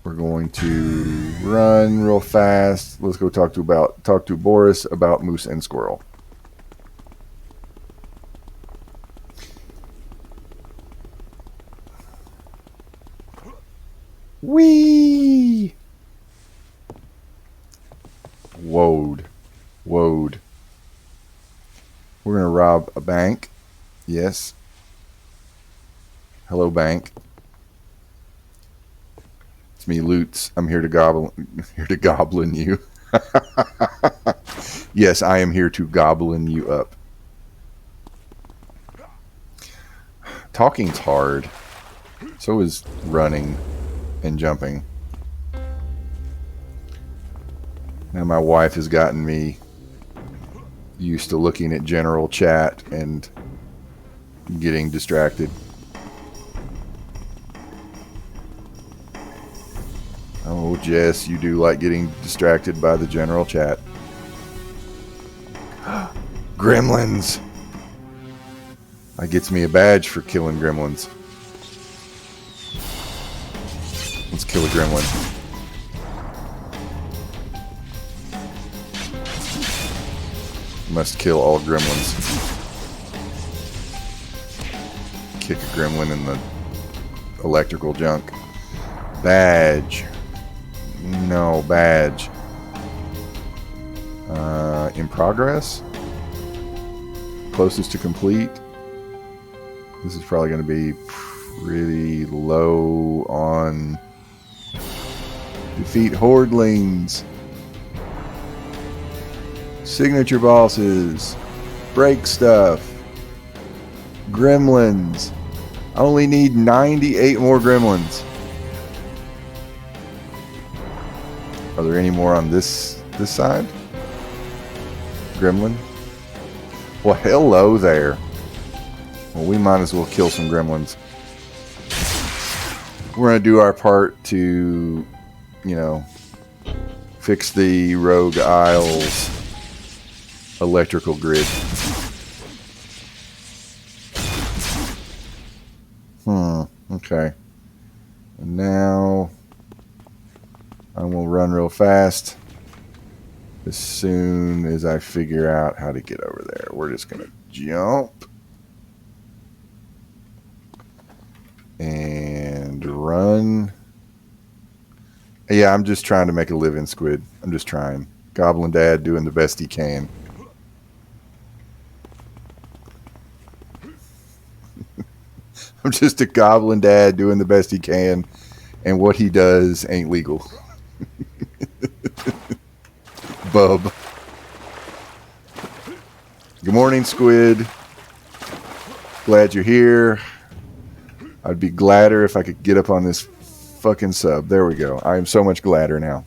We're going to run real fast. Let's go talk to Boris about moose and squirrel. Whee! Woad. We're gonna rob a bank. Yes. Hello, bank. It's me, Lutz. I'm here to goblin you. Yes, I am here to goblin you up. Talking's hard. So is running and jumping. Now my wife has gotten me used to looking at general chat and getting distracted. Oh, Jess, you do like getting distracted by the general chat. Gremlins! That gets me a badge for killing gremlins. Let's kill a gremlin. Must kill all gremlins. Kick a gremlin in the electrical junk. Badge. No, badge. In progress? Closest to complete? This is probably going to be pretty low on defeat hordlings. Signature bosses. Break stuff. Gremlins. I only need 98 more gremlins. Are there any more on this side? Gremlin? Well, hello there. Well, we might as well kill some gremlins. We're going to do our part to, fix the Rogue Isles electrical grid. Okay. And now I will run real fast as soon as I figure out how to get over there. We're just going to jump and run. Yeah, I'm just trying to make a living, Squid. I'm just trying. Goblin Dad doing the best he can. I'm just a Goblin Dad doing the best he can, and what he does ain't legal. Bub. Good morning, Squid. Glad you're here. I'd be gladder if I could get up on this fucking sub. There we go. I am so much gladder now.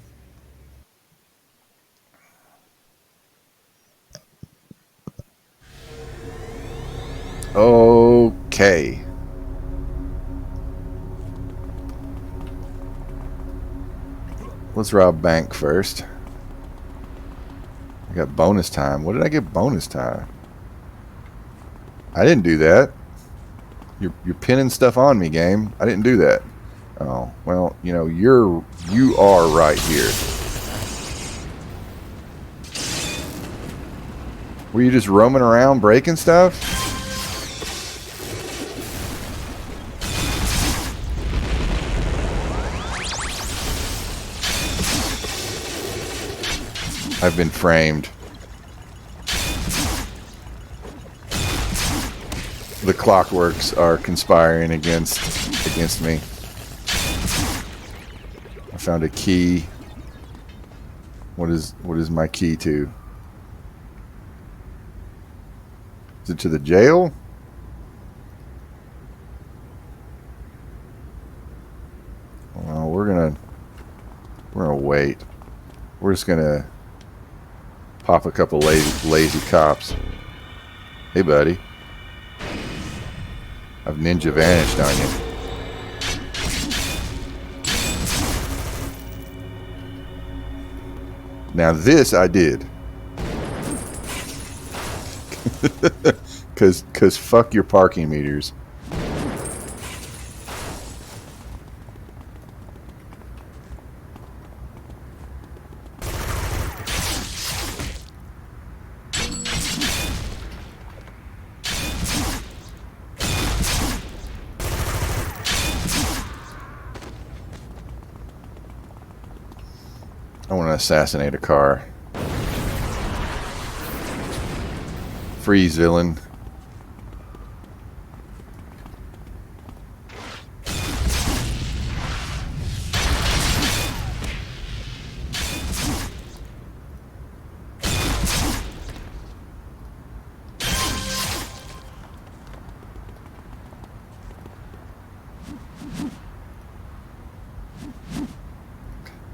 Okay. Let's rob bank first. I got bonus time. What did I get bonus time? I didn't do that. You're pinning stuff on me, game. I didn't do that. Oh, well, you are right here. Were you just roaming around breaking stuff? I've been framed. The clockworks are conspiring against me. I found a key. What is my key to? Is it to the jail? Well, we're gonna wait. We're just gonna pop a couple lazy cops. Hey, buddy. I've ninja vanished on you. Now this I did. Cause fuck your parking meters. I want to assassinate a car. Freeze, villain.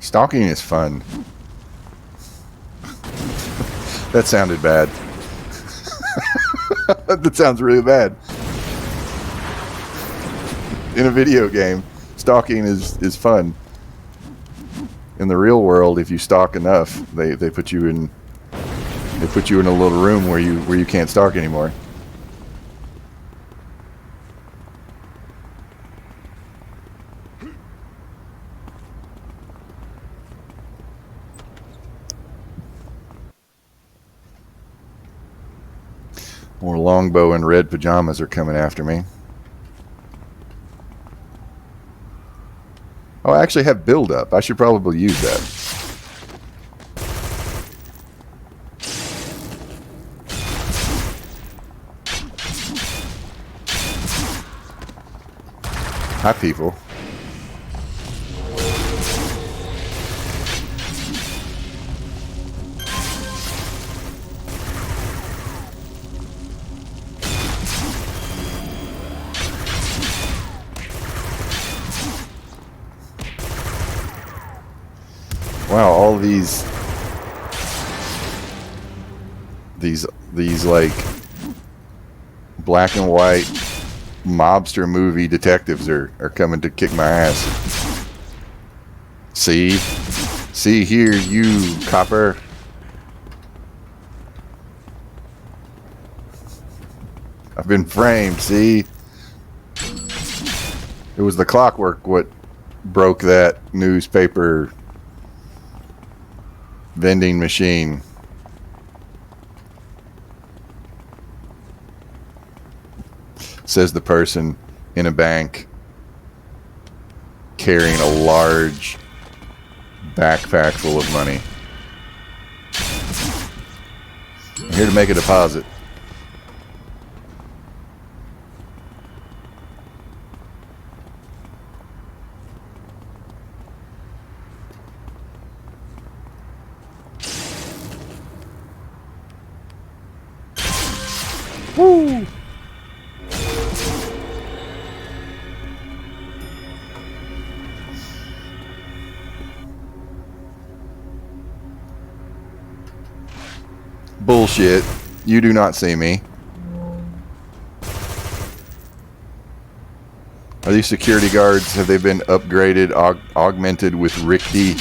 Stalking is fun. That sounded bad. That sounds really bad. In a video game, stalking is fun. In the real world, if you stalk enough, they put you in a little room where you can't stalk anymore. More longbow in red pajamas are coming after me. Oh, I actually have build up. I should probably use that. Hi, people. Wow, all these like black and white mobster movie detectives are coming to kick my ass. See here, you copper. I've been framed. See, it was the clockwork what broke that newspaper vending machine. Says the person in a bank carrying a large backpack full of money. I'm here to make a deposit. Woo! Bullshit. You do not see me. Are these security guards, have they been upgraded, augmented with Rickety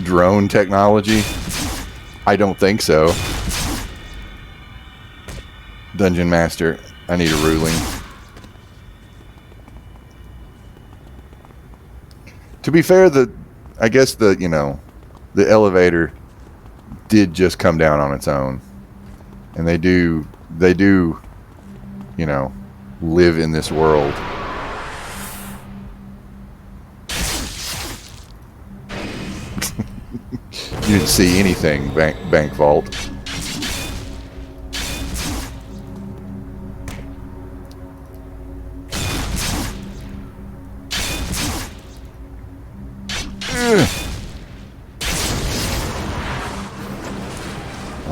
drone technology? I don't think so. Dungeon Master, I need a ruling. To be fair, I guess the elevator did just come down on its own. And they do, live in this world. You didn't see anything, Bank Vault.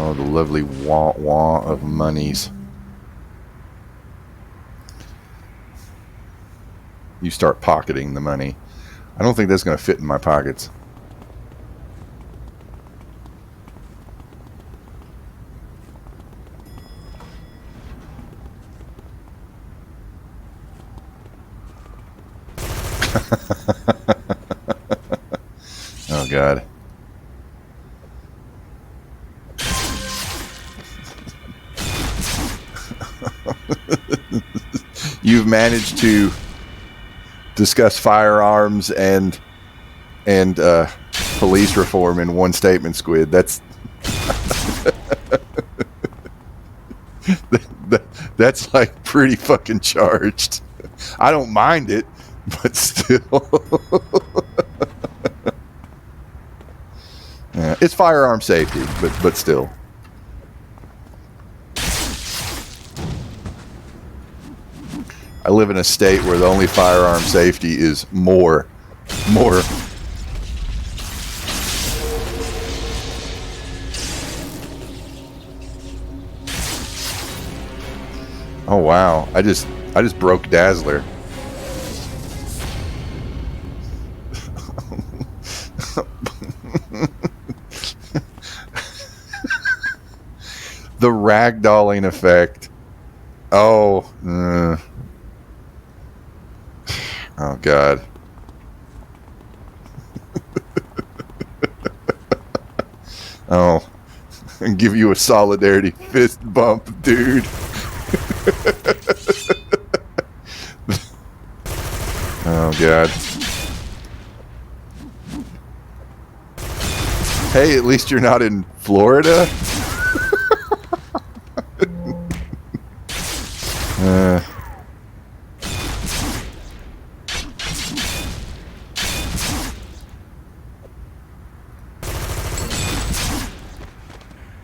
Oh, the lovely wah-wah of monies. You start pocketing the money. I don't think that's going to fit in my pockets. Oh, God. You've managed to discuss firearms and police reform in one statement, Squid. That's that's like pretty fucking charged. I don't mind it, but still. It's firearm safety, but still. I live in a state where the only firearm safety is more. Oh wow! I just broke Dazzler. The ragdolling effect. Oh. Oh god. Oh. And give you a solidarity fist bump, dude. Oh god. Hey, at least you're not in Florida.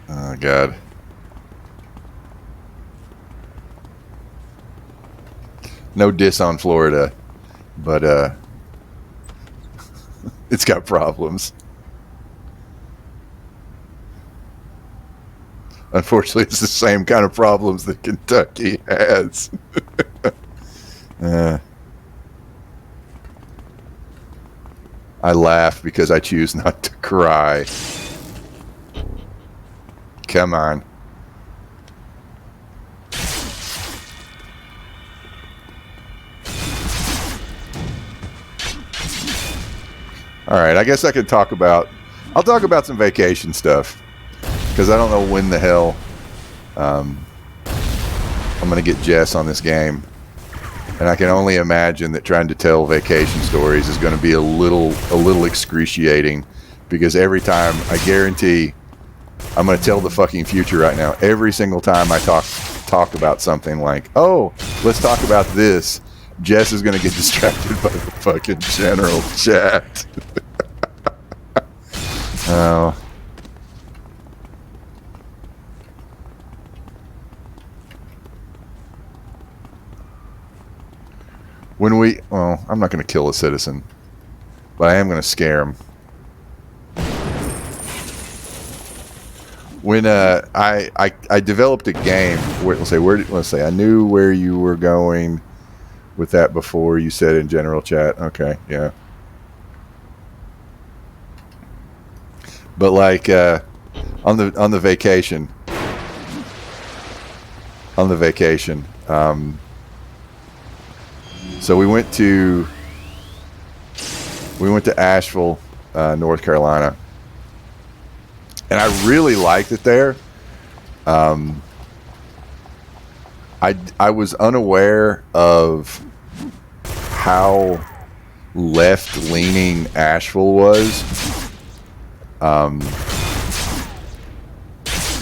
Oh god. No diss on Florida, but it's got problems. Unfortunately, it's the same kind of problems that Kentucky has. I laugh because I choose not to cry. Come on. Alright, I guess I could talk about... I'll talk about some vacation stuff. Because I don't know when the hell I'm going to get Jess on this game. And I can only imagine that trying to tell vacation stories is going to be a little excruciating. Because every time, I guarantee, I'm going to tell the fucking future right now. Every single time I talk about something like, oh, let's talk about this, Jess is going to get distracted by the fucking general chat. Oh. Well, I'm not going to kill a citizen, but I am going to scare him. When I developed a game, let's say I knew where you were going with that before. You said in general chat, okay, yeah. But like on the vacation, so we went to Asheville, North Carolina, and I really liked it there. I was unaware of how left-leaning Asheville was.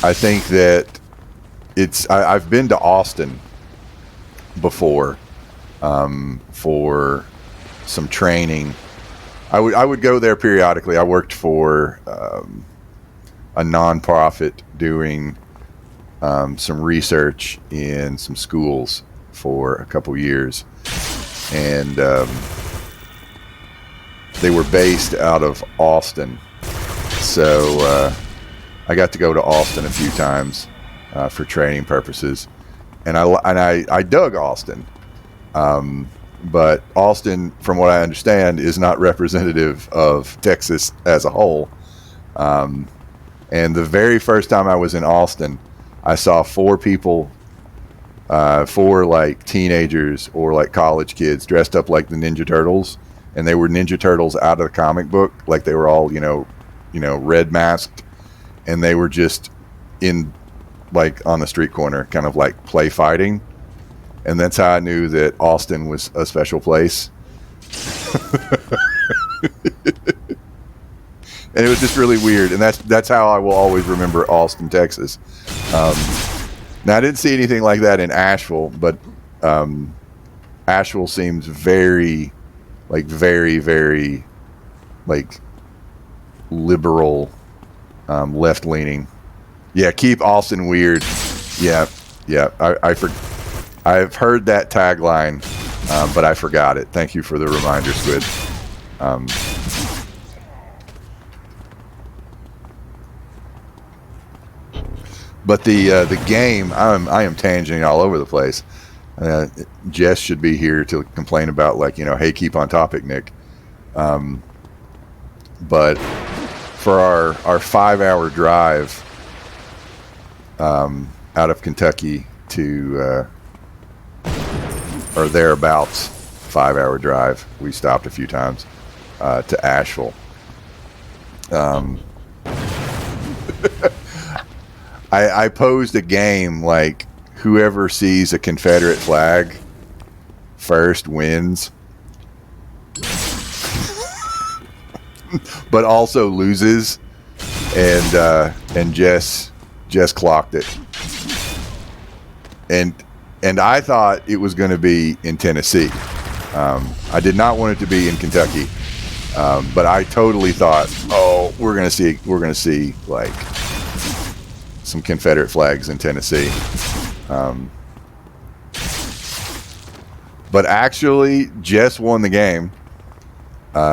I think that I've been to Austin before. For some training. I would go there periodically. I worked for a nonprofit doing some research in some schools for a couple years, and they were based out of Austin. So I got to go to Austin a few times for training purposes, and I dug Austin. But Austin, from what I understand, is not representative of Texas as a whole. And the very first time I was in Austin, I saw four like teenagers or like college kids dressed up like the Ninja Turtles, and they were Ninja Turtles out of the comic book, like they were all red masked, and they were just in like on the street corner, kind of like play fighting. And that's how I knew that Austin was a special place. And it was just really weird. And that's how I will always remember Austin, Texas. Now, I didn't see anything like that in Asheville, but Asheville seems very, very, very, like, liberal left leaning. Yeah, keep Austin weird. Yeah. I've heard that tagline, but I forgot it. Thank you for the reminder, Squid. But the game, I am tangenting all over the place. Jess should be here to complain about, like, hey, keep on topic, Nick. But for our 5-hour drive out of Kentucky to or thereabouts, 5-hour drive, we stopped a few times to Asheville. I posed a game like whoever sees a Confederate flag first wins, but also loses, and Jess clocked it, and I thought it was going to be in Tennessee. I did not want it to be in Kentucky, but I totally thought, oh, we're going to see like some Confederate flags in Tennessee. But actually, Jess won the game.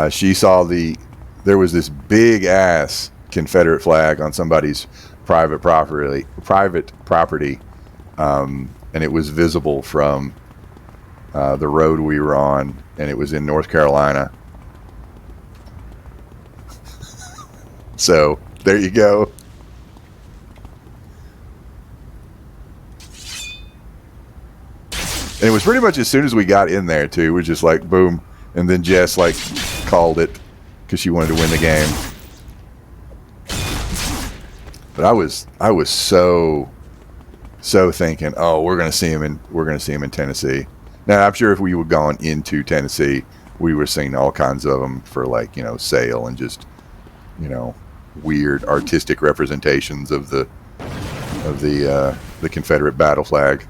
She saw there was this big ass Confederate flag on somebody's private property, and it was visible from the road we were on, and it was in North Carolina. So there you go. And it was pretty much as soon as we got in there, too. It was just like, boom. And then Jess, like, called it because she wanted to win the game. But I was so thinking, oh, we're gonna see him in Tennessee. Now, I'm sure if we had gone into Tennessee, we would have seen all kinds of them for, like, sale and just, weird artistic representations of the Confederate battle flag.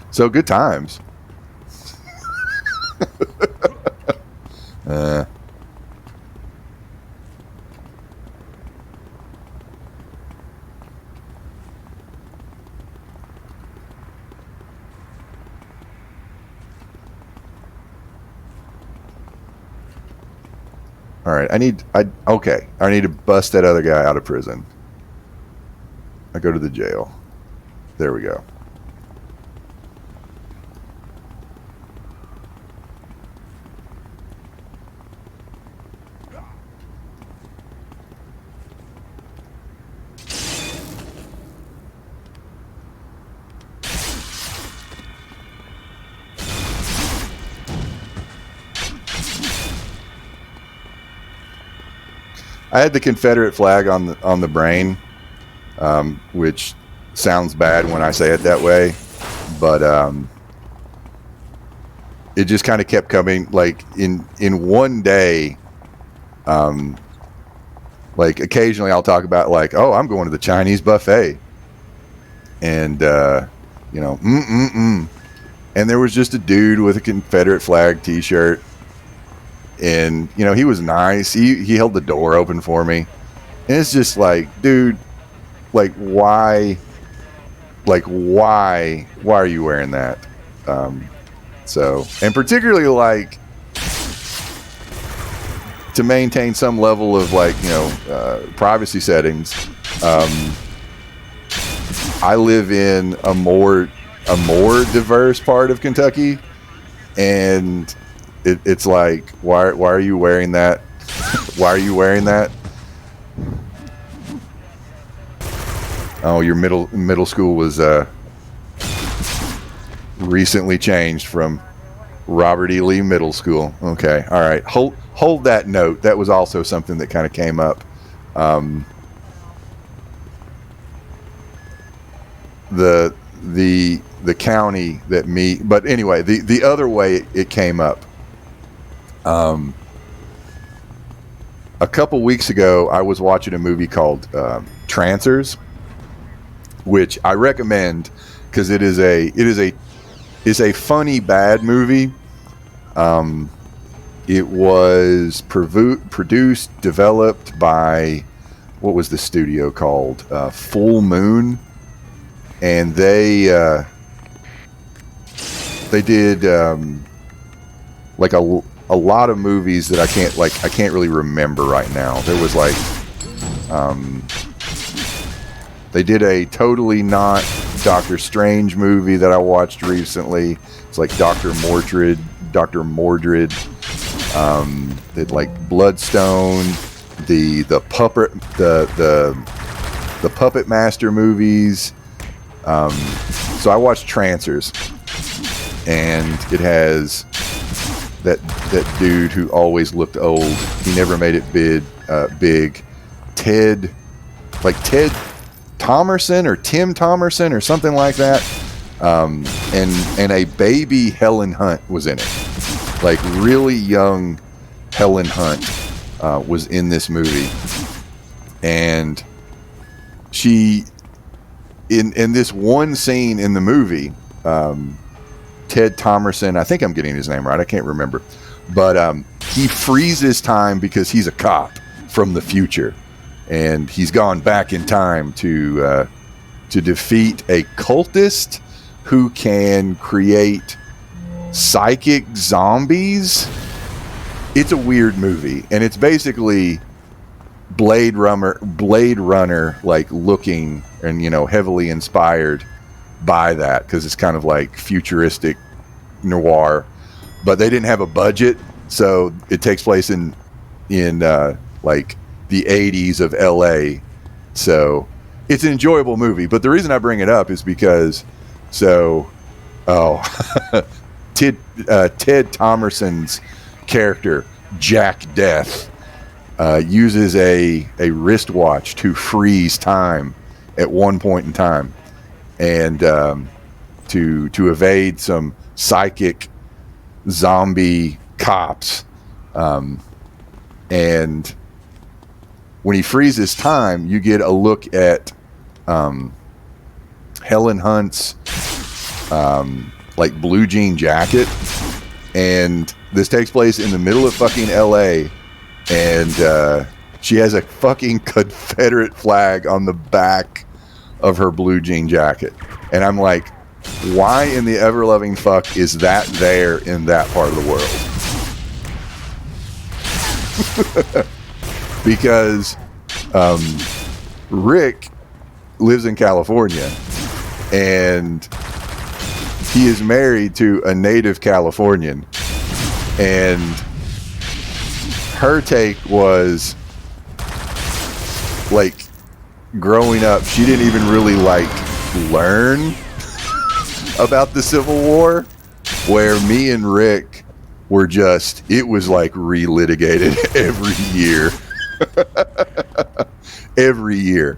So good times. All right, I need to bust that other guy out of prison. I go to the jail. There we go. I had the Confederate flag on the brain, which sounds bad when I say it that way, but it just kind of kept coming. Like in one day, like occasionally I'll talk about like, oh, I'm going to the Chinese buffet, and and there was just a dude with a Confederate flag T-shirt. And he was nice. He held the door open for me, and it's just like, dude, like why are you wearing that? So, and particularly like to maintain some level of like privacy settings. I live in a more diverse part of Kentucky, and it's like, why are you wearing that? Why are you wearing that? Oh, your middle school was recently changed from Robert E. Lee Middle School. Okay, all right. Hold that note. That was also something that kind of came up. The county that but anyway, the other way it came up. A couple weeks ago, I was watching a movie called Trancers, which I recommend because it is a funny bad movie. It was produced, developed by, what was the studio called? Full Moon, and they did like a lot of movies that I can't really remember right now. There was like they did a totally not Doctor Strange movie that I watched recently. It's like Dr. Mordrid. Did like Bloodstone, the Puppet Master movies. So I watched Trancers, and it has that dude who always looked old. He never made it big. Ted Thomerson or Tim Thomerson or something like that. And a baby Helen Hunt was in it. Like really young Helen Hunt was in this movie, and she in this one scene in the movie, Ted Thomerson, I think I'm getting his name right, I can't remember, but he freezes time because he's a cop from the future, and he's gone back in time to defeat a cultist who can create psychic zombies. It's a weird movie, and it's basically Blade Runner like looking, and heavily inspired by that, because it's kind of like futuristic noir, but they didn't have a budget, so it takes place in like the 80s of LA. So it's an enjoyable movie, but the reason I bring it up is because Ted Thomerson's character, Jack Death, uses a wristwatch to freeze time at one point in time, and to evade some psychic zombie cops. And when he freezes time, you get a look at Helen Hunt's like blue jean jacket, and this takes place in the middle of fucking LA, and she has a fucking Confederate flag on the back of her blue jean jacket, and I'm like, why in the ever-loving fuck is that there in that part of the world? Because Rick lives in California, and he is married to a native Californian, and her take was like, growing up, she didn't even really like learn about the Civil War, where me and Rick were just, it was like relitigated every year. Every year.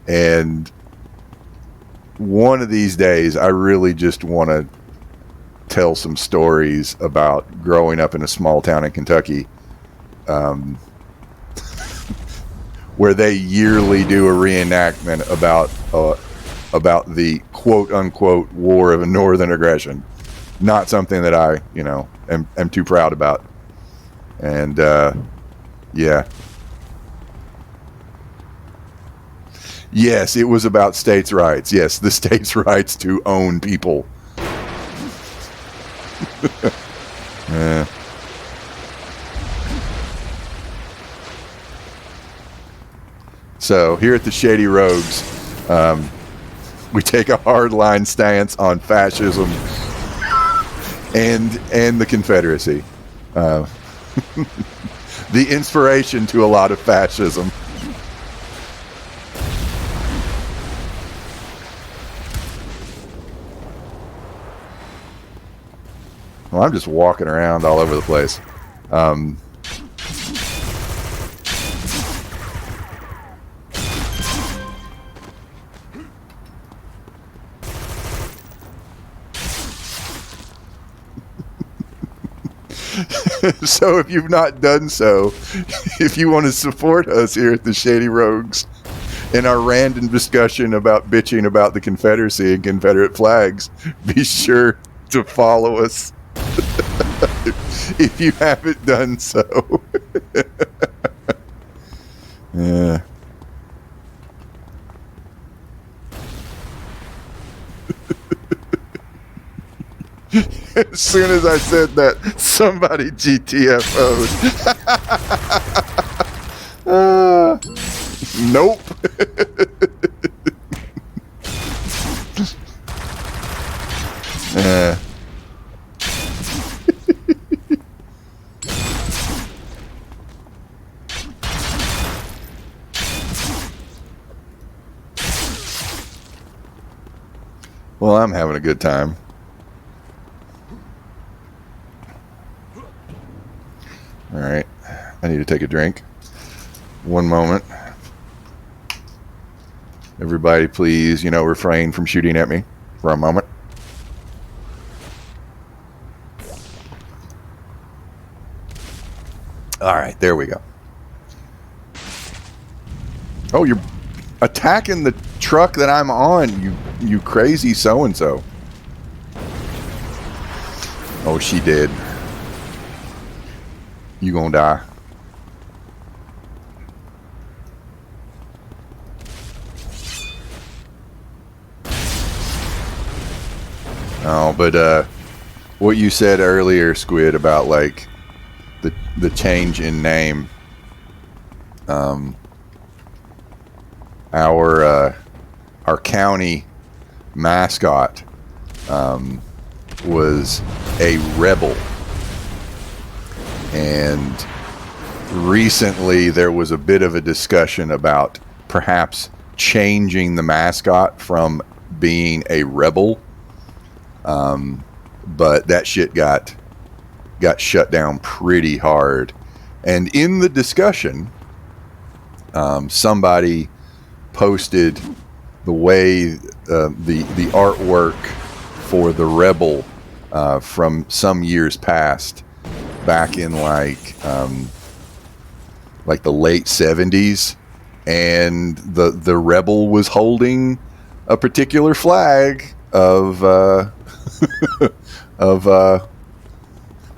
And one of these days, I really just want to tell some stories about growing up in a small town in Kentucky, where they yearly do a reenactment about the quote unquote war of northern aggression. Not something that I, am too proud about. And yeah. Yes, it was about states' rights. Yes, the states' rights to own people. Yeah. So here at the Shady Rogues, we take a hardline stance on fascism and the Confederacy. The inspiration to a lot of fascism. Well, I'm just walking around all over the place. So if you've not done so, if you want to support us here at the Shady Rogues in our random discussion about bitching about the Confederacy and Confederate flags, be sure to follow us. if you haven't done so. Yeah. As soon as I said that, somebody GTFO'd. Nope. Well, I'm having a good time. All right. I need to take a drink. One moment. Everybody, please, refrain from shooting at me for a moment. All right, there we go. Oh, you're attacking the truck that I'm on, you crazy so-and-so. Oh, she did. You gonna die. Oh, but what you said earlier, Squid, about like the change in name. Our county mascot was a rebel, and recently there was a bit of a discussion about perhaps changing the mascot from being a rebel, but that shit got shut down pretty hard. And in the discussion, somebody posted the way the artwork for the rebel from some years past, back in like the late 70s, and the rebel was holding a particular flag of of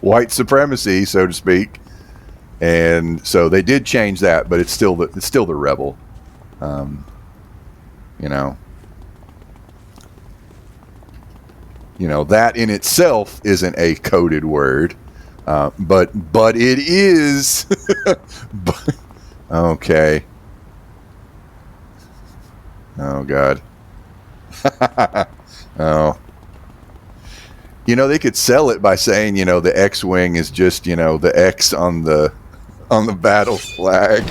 white supremacy, so to speak. And so they did change that, but it's still the rebel. That in itself isn't a coded word, but it is. Okay. Oh God. Oh. They could sell it by saying, the X-wing is just, the X on the battle flag.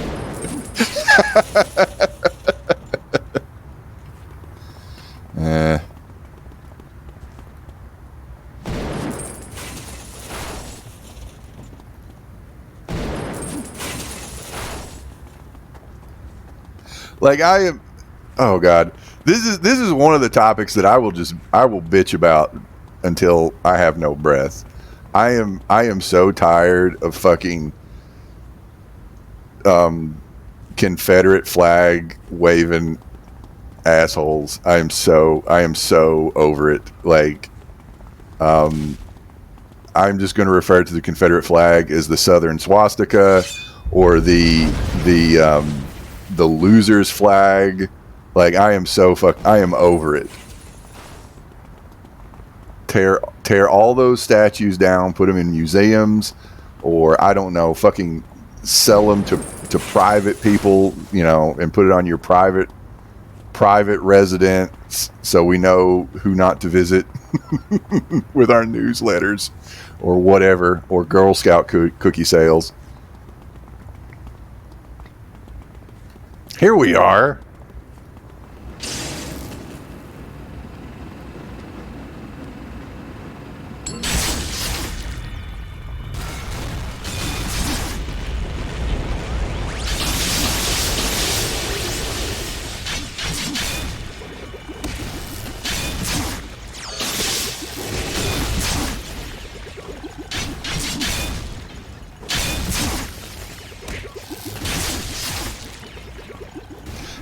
Like I am. Oh God, this is one of the topics that I will bitch about until I have no breath. I am so tired of fucking Confederate flag waving assholes. I am so over it. Like, I'm just going to refer to the Confederate flag as the Southern swastika, or the losers flag. Like, I am over it. Tear all those statues down, put them in museums, or I don't know, fucking sell them to private people, and put it on your private residence, so we know who not to visit with our newsletters or whatever, or Girl Scout cookie sales. Here we are.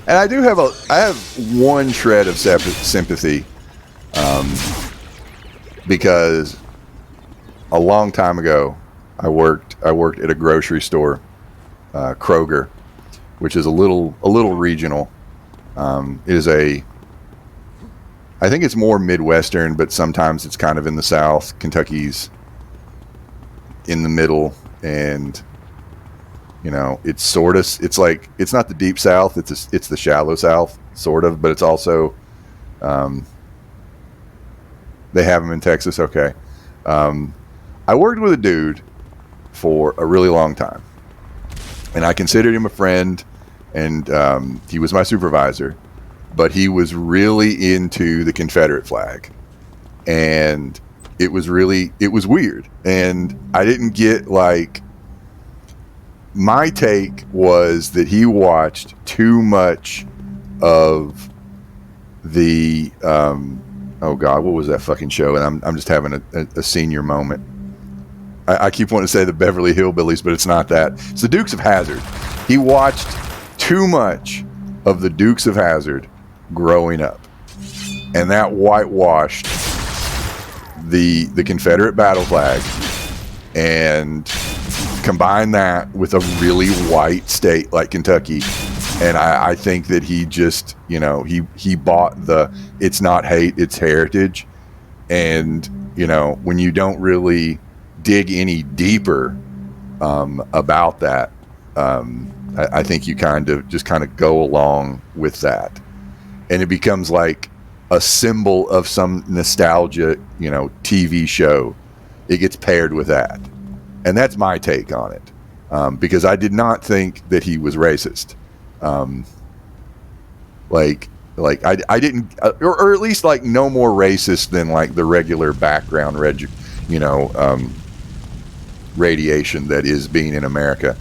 And I have one shred of sympathy, because a long time ago, I worked at a grocery store, Kroger, which is a little regional. It is I think it's more Midwestern, but sometimes it's kind of in the South. Kentucky's in the middle, and it's sort of, it's not the deep South, it's the shallow South, sort of, but it's also, they have them in Texas. Okay. I worked with a dude for a really long time, and I considered him a friend, and he was my supervisor, but he was really into the Confederate flag, and it was weird, and I didn't get, like, my take was that he watched too much of the oh god, what was that fucking show? And I'm just having a senior moment. I keep wanting to say the Beverly Hillbillies, but it's not that. It's the Dukes of Hazzard. He watched too much of the Dukes of Hazzard growing up, and that whitewashed the Confederate battle flag, and combine that with a really white state like Kentucky, and I think that he just, he bought the "it's not hate, it's heritage," and when you don't really dig any deeper about that, I think you kind of go along with that, and it becomes like a symbol of some nostalgia, TV show. It gets paired with that. And that's my take on it, because I did not think that he was racist. I didn't, or at least like no more racist than like the regular background, radiation that is being in America.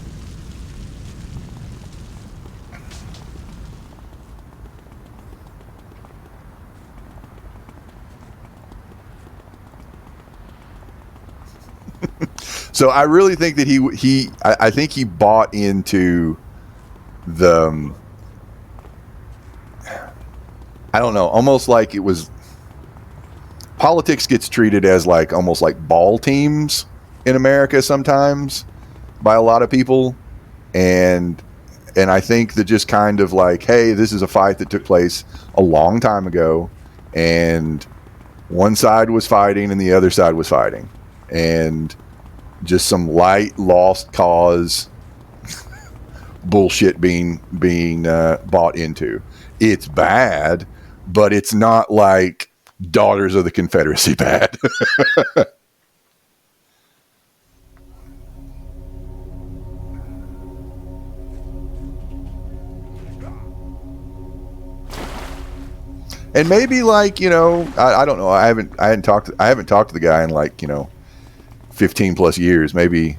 So I really think that I think he bought into the, I don't know, almost like it was, politics gets treated as like almost like ball teams in America sometimes by a lot of people, and I think that just kind of like, hey, this is a fight that took place a long time ago, and one side was fighting and the other side was fighting, and just some light lost cause bullshit being bought into. It's bad, but it's not like Daughters of the Confederacy bad. And maybe like, I don't know. I haven't talked to the guy in like, 15 plus years. Maybe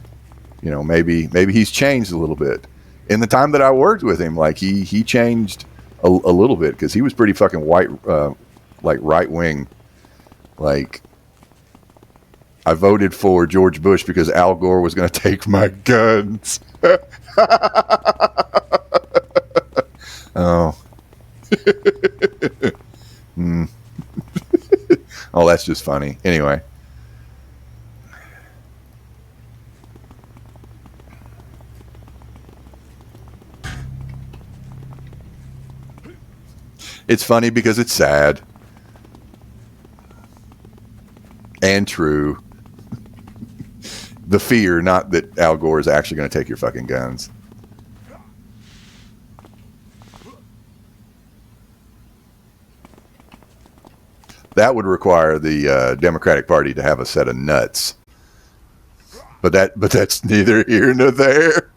he's changed a little bit. In the time that I worked with him, like he changed a little bit, because he was pretty fucking white, like right wing. Like, I voted for George Bush because Al Gore was going to take my guns. Oh. Oh, that's just funny. Anyway. It's funny because it's sad and true. The fear, not that Al Gore is actually going to take your fucking guns. That would require the Democratic Party to have a set of nuts. But that's neither here nor there.